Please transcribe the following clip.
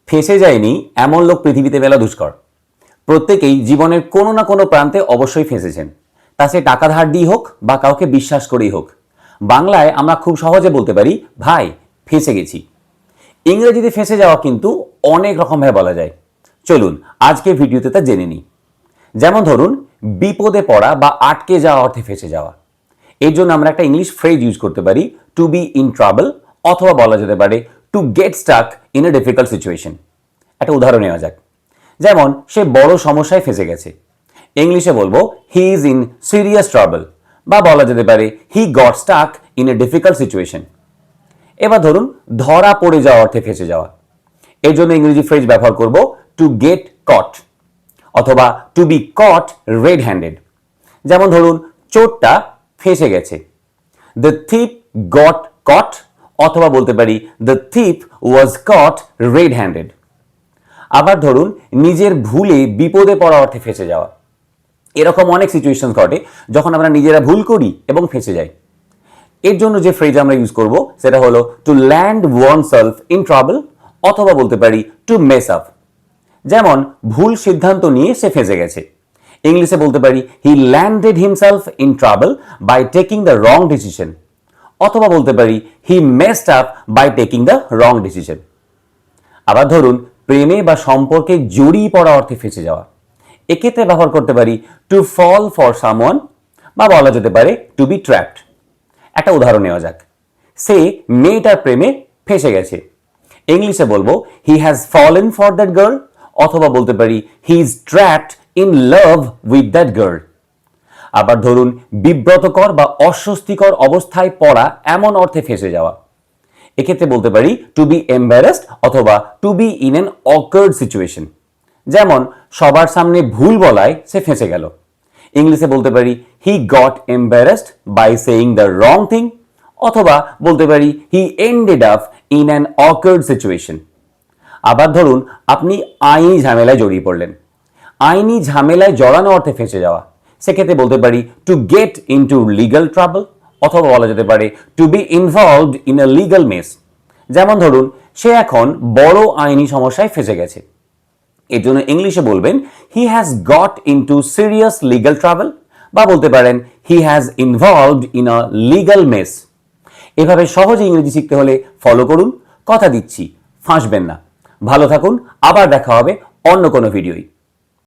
ফেঁসে যায়নি এমন লোক পৃথিবীতে মেলা দুষ্কর। প্রত্যেকেই জীবনের কোনো না কোনো প্রান্তে অবশ্যই ফেঁসেছেন, তা সে টাকা ধার দিয়ে হোক বা কাউকে বিশ্বাস করেই হোক। বাংলায় আমরা খুব সহজে বলতে পারি, ভাই ফেঁসে গেছি। ইংরেজিতে ফেঁসে যাওয়া কিন্তু অনেক রকমভাবে বলা যায়। চলুন আজকে ভিডিওতে তা জেনে নিই। যেমন ধরুন, বিপদে পড়া বা আটকে যাওয়া অর্থে ফেঁসে যাওয়া। এর জন্য আমরা একটা ইংলিশ ফ্রেজ ইউজ করতে পারি, টু বি ইন ট্রাবল, অথবা বলা যেতে পারে to get stuck in a difficult situation. একটা উদাহরণ নেওয়া যাক। যেমন, সে বড় সমস্যায় ফেঁসে গেছে। ইংলিশে বলবো he is in serious trouble, বা বলা যেতে পারে he got stuck in a difficult situation. এবার ধরুন, ধরা পড়ে যাওয়া অর্থে ফেঁসে যাওয়া। এর জন্য ইংরেজি ফ্রেজ ব্যবহার করব টু গেট কট, অথবা to be caught red handed. যেমন ধরুন, চোরটা ফেঁসে গেছে, দ্য থিপ গট কট, অথবা বলতে পারি the thief was caught red handed. আবার ধরুন, নিজের ভুলে বিপদে পড়া অর্থে ফেঁসে যাওয়া। এরকম অনেক সিচুয়েশন ঘটে যখন আমরা নিজেরা ভুল করি এবং ফেঁসে যাই। এর জন্য যে ফ্রেজ আমরা ইউজ করব সেটা হলো to land oneself in trouble, অথবা বলতে পারি টু মেস আপ। যেমন, ভুল সিদ্ধান্ত নিয়ে সে ফেঁসে গেছে। ইংলিশে বলতে পারি he landed himself in trouble by taking the wrong decision, অথবা বলতে পারি he messed up by taking the wrong decision. আবার ধরুন, প্রেমে বা সম্পর্কে জড়িয়ে পড়া অর্থে ফেঁসে যাওয়া। এক্ষেত্রে ব্যবহার করতে পারি টু ফল ফর সামওয়ান, বা বলা যেতে পারে টু বি ট্র্যাপড। একটা উদাহরণ নেওয়া যাক। সে মেয়েটার প্রেমে ফেঁসে গেছে। ইংলিশে বলবো he has fallen for that girl, অথবা বলতে পারি he is trapped in love with that girl. আবার ধরুন, বিব্রতকর বা অস্বস্তিকর অবস্থায় পড়া এমন অর্থে ফেঁসে যাওয়া। এক্ষেত্রে বলতে পারি টু বি এম্বারেসড, অথবা to be in an awkward situation. যেমন, সবার সামনে ভুল বলায় সে ফেঁসে গেল। ইংলিশে বলতে পারি he got embarrassed by saying the wrong thing, অথবা বলতে পারি he ended up in an awkward situation. আবার ধরুন, আপনি আইনি ঝামেলায় জড়িয়ে পড়লেন। আইনি ঝামেলায় জড়ানো অর্থে ফেঁসে যাওয়া। সেক্ষেত্রে বলতে পারি to get into legal trouble, অথবা বলা যেতে পারে to be involved in a legal mess. যেমন ধরুন, সে এখন বড় আইনি সমস্যায় ফেঁসে গেছে। এর জন্য ইংলিশে বলবেন he has got into serious legal trouble, বা বলতে পারেন he has involved in a legal mess. এভাবে সহজে ইংরেজি শিখতে হলে ফলো করুন। কথা দিচ্ছি, ফাঁসবেন না। ভালো থাকুন, আবার দেখা হবে অন্য কোনো ভিডিওয়।